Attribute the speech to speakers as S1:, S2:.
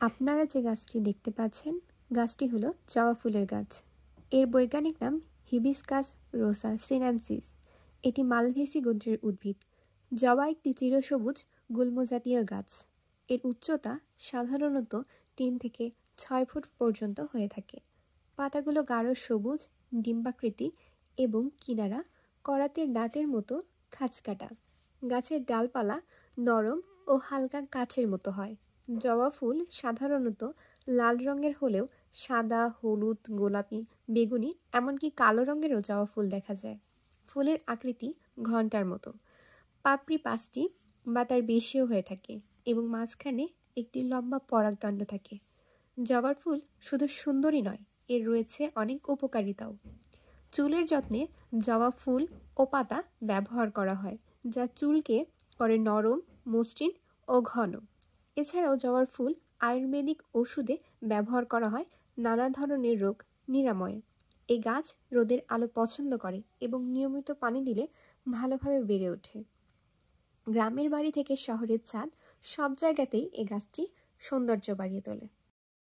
S1: আপনারা যে গাছটি দেখতে পাচ্ছেন গাছটি হলো জবা ফুলের গাছ। এর বৈজ্ঞানিক নাম হিবিস্কাস রোসা সিনেনসিস। এটি মালভেসি গোত্রের উদ্ভিদ। জবা একটি চিরসবুজ গুল্ম জাতীয় গাছ। এর উচ্চতা সাধারণত 3 থেকে 6 ফুট পর্যন্ত হয়ে থাকে। পাতাগুলো গাঢ় সবুজ, ডিম্বাকৃতি এবং কিনারা করাতের দাঁতের মতো খাঁজকাটা। গাছের ডালপালা নরম ও হালকা কাঠের মতো হয়। জবা ফুল সাধারণত লাল রঙের হলেও সাদা, হলুদ, গোলাপি, বেগুনি এমনকি কালো রঙেরও জবা ফুল দেখা যায়। ফুলের আকৃতি ঘণ্টার মতো। পাপড়ি 5টি বা তার বেশিও হয়ে থাকে এবং মাঝখানে একটি লম্বা পরাগদণ্ড থাকে। জবার ফুল শুধু সুন্দরই নয়, এর রয়েছে অনেক উপকারিতাও। চুলের যত্নে জবা ফুল ও পাতা ব্যবহার করা হয়, যা চুলকে করে নরম, মসৃণ ও ঘন। এছাড়াও জবার ফুল আয়ুর্বেদিক ওষুধে ব্যবহার করা হয় নানা ধরনের রোগ নিরাময়ে। এই গাছ রোদের আলো পছন্দ করে এবং নিয়মিত পানি দিলে ভালোভাবে বেড়ে ওঠে। গ্রামের বাড়ি থেকে শহরের ছাদ সব জায়গাতেই এই গাছটি সৌন্দর্য বাড়িয়ে তোলে।